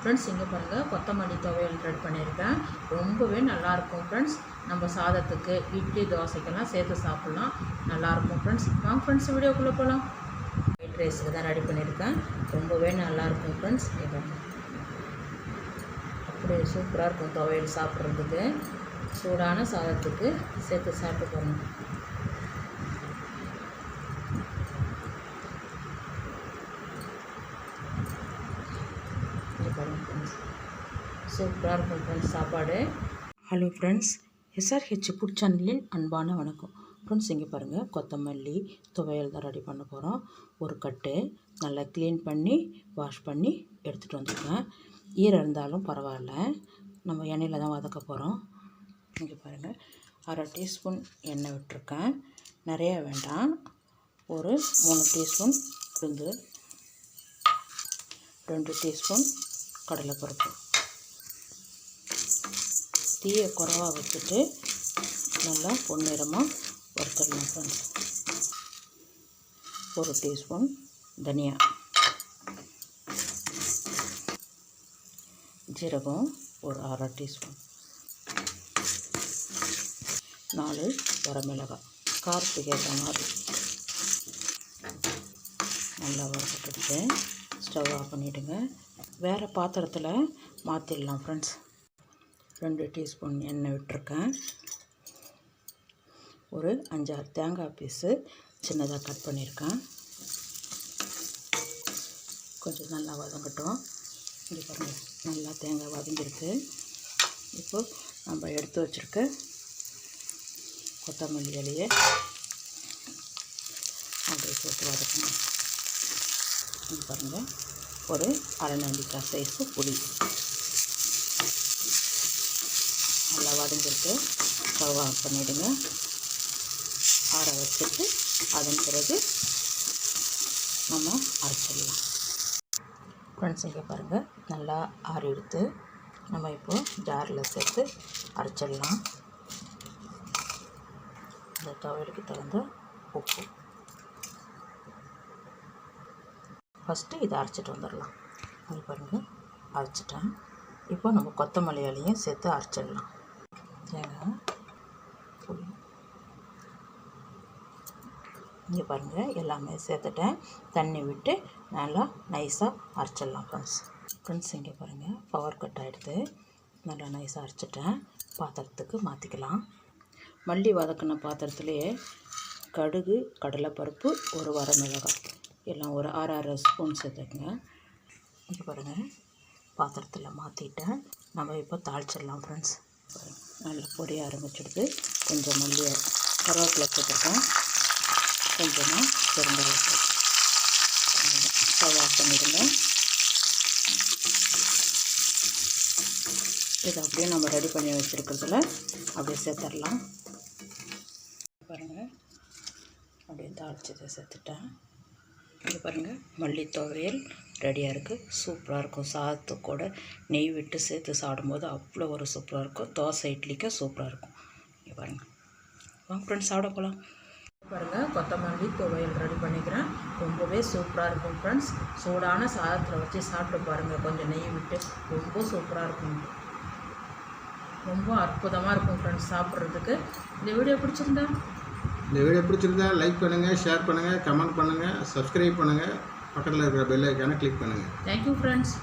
Friends இங்கே பாருங்கள் கொத்தமல்லி துவையல் ரெடி பண்ணியிருக்கேன். ரொம்பவே நல்லாயிருக்கும் ஃப்ரெண்ட்ஸ். நம்ம சாதத்துக்கு இட்லி தோசைக்கெல்லாம் சேர்த்து சாப்பிட்லாம், நல்லாயிருக்கும் ஃப்ரெண்ட்ஸ். வாங்க ஃப்ரெண்ட்ஸ் வீடியோக்குள்ளே போகலாம். ஒயிட் ரைஸுக்கு தான் ரெடி பண்ணியிருக்கேன். ரொம்பவே நல்லாயிருக்கும் ஃப்ரெண்ட்ஸ். அப்படியே சூப்பராக இருக்கும் துவையல் சாப்பிட்றதுக்கு. சூடான சாதத்துக்கு சேர்த்து சாப்பிட்டு பாருங்கள். சூப்பராக இருக்கும் ஃப்ரெண்ட்ஸ் சாப்பாடு. ஹலோ ஃப்ரெண்ட்ஸ், எஸ்ஆர்ஹெச் ஃபுட் சேனலின் அன்பான வணக்கம் ஃப்ரெண்ட்ஸ். இங்கே பாருங்கள் கொத்தமல்லி துவையல் தான் ரெடி பண்ண போகிறோம். ஒரு கட்டு நல்லா க்ளீன் பண்ணி வாஷ் பண்ணி எடுத்துகிட்டு வந்துருக்கேன். ஈரம் இருந்தாலும் பரவாயில்ல, நம்ம எண்ணெயில் தான் வதக்க போகிறோம். இங்கே பாருங்கள் 1/2 டீஸ்பூன் எண்ணெய் விட்டுருக்கேன். நிறைய வேண்டாம், ஒரு 3 டீஸ்பூன் உளுந்து, 2 டீஸ்பூன் கடலைப்பருப்பு. தீயை குறைவாக வச்சுட்டு நல்லா பொன்னிறமாக வறுத்துடலாம் ஃப்ரெண்ட்ஸ். 1 டீஸ்பூன் தனியா, ஜீரகம் ஒரு 1/2 டீஸ்பூன், 4 வரமிளகாய் காரத்துக்கு ஏற்ற மாதிரி நல்லா வறுத்துட்டு ஸ்டவ் ஆஃப் பண்ணிவிடுங்க. வேறு பாத்திரத்தில் மாற்றிடலாம் ஃப்ரெண்ட்ஸ். 2 டீஸ்பூன் எண்ணெய் விட்டுருக்கேன். ஒரு 5-6 தேங்காய் பீஸு சின்னதாக கட் பண்ணியிருக்கேன். கொஞ்சம் நல்லா வதங்கட்டும். இங்கே பாருங்கள், நல்லா தேங்காய் வதங்கிருக்கு. இப்போ நம்ம எடுத்து வச்சுருக்க கொத்தமல்லி இலையை அப்படியே போட்டு வதக்கணும். இங்கே பாருங்கள், ஒரு 1/2 நெல்லிக்காய் சைஸு புளி நல்லா வதங்கிருக்கு. ஸ்டவ் ஆஃப் பண்ணிவிடுங்க. ஆற வச்சுட்டு அதன் பிறகு நம்ம அரைச்சிடலாம் ஃப்ரெண்ட்ஸ். இங்கே பாருங்கள், நல்லா ஆறி எடுத்து நம்ம இப்போது ஜாரில் சேர்த்து அரைச்சிடலாம். இந்த துவையலுக்கு தகுந்த உப்பு. ஃபஸ்ட்டு இதை அரைச்சிட்டு வந்துடலாம். இங்கே பாருங்கள், அரைச்சிட்டேன். இப்போ நம்ம கொத்தமல்லி இலையும் சேர்த்து அரைச்சிடலாம். தேங்காய் புளி, இங்கே பாருங்கள் எல்லாமே சேர்த்துட்டேன். தண்ணி விட்டு நல்லா நைஸாக அரைச்சிடலாம் ஃப்ரெண்ட்ஸ். இங்கே பாருங்கள், பவர் கட் ஆகிடுது. நல்லா நைஸாக அரைச்சிட்டேன். பாத்திரத்துக்கு மாற்றிக்கலாம். மல்லி வதக்கின பாத்திரத்துலேயே கடுகு, கடலைப்பருப்பு, ஒரு வரமிளகாய் எல்லாம் ஒரு 6 ஸ்பூன் சேர்த்துக்குங்க. இங்கே பாருங்கள், பாத்திரத்தில் மாற்றிட்டேன். நம்ம இப்போ தாளிச்சிடலாம் ஃப்ரெண்ட்ஸ். நல்லா பொரிய ஆரம்பிச்சிடுது. கொஞ்சம் மல்லி கருவேப்பிலை போட்டுருக்கேன். கொஞ்சமாக பெருங்காயத்தூள். ஸ்டவ் ஆஃப் பண்ணிடுங்க. இதை அப்படியே நம்ம ரெடி பண்ணி வச்சுருக்கிறதுல அப்படியே சேர்த்துடலாம். பாருங்கள், அப்படியே தாளிச்சதை சேர்த்துட்டேன். இங்கே பாருங்கள், மல்லி துவையல் ரெடியாக இருக்குது. சூப்பராக இருக்கும். சாதத்துக்கூட நெய் விட்டு சேர்த்து சாப்பிடும்போது அவ்வளோ ஒரு சூப்பராக இருக்கும். தோசை இட்லிக்கு சூப்பராக இருக்கும். இங்கே பாருங்கள், வாங்க ஃப்ரெண்ட்ஸ் சாப்பிட போகலாம். பாருங்கள், கொத்தமல்லி துவையல் ரெடி பண்ணிக்கிறேன். ரொம்பவே சூப்பராக இருக்கும் ஃப்ரெண்ட்ஸ். சூடான சாதத்தில் வச்சு சாப்பிட்டு பாருங்கள், கொஞ்சம் நெய் விட்டு. ரொம்ப சூப்பராக இருக்கும், ரொம்ப அற்புதமாக இருக்கும் ஃப்ரெண்ட்ஸ் சாப்பிட்றதுக்கு. இந்த வீடியோ பிடிச்சிருந்தா லைக் பண்ணுங்கள், ஷேர் பண்ணுங்கள், கமெண்ட் பண்ணுங்கள், சப்ஸ்கிரைப் பண்ணுங்கள், பக்கத்தில் இருக்கிற பெல் ஐக்கானை கிளிக் பண்ணுங்கள். Thank you friends.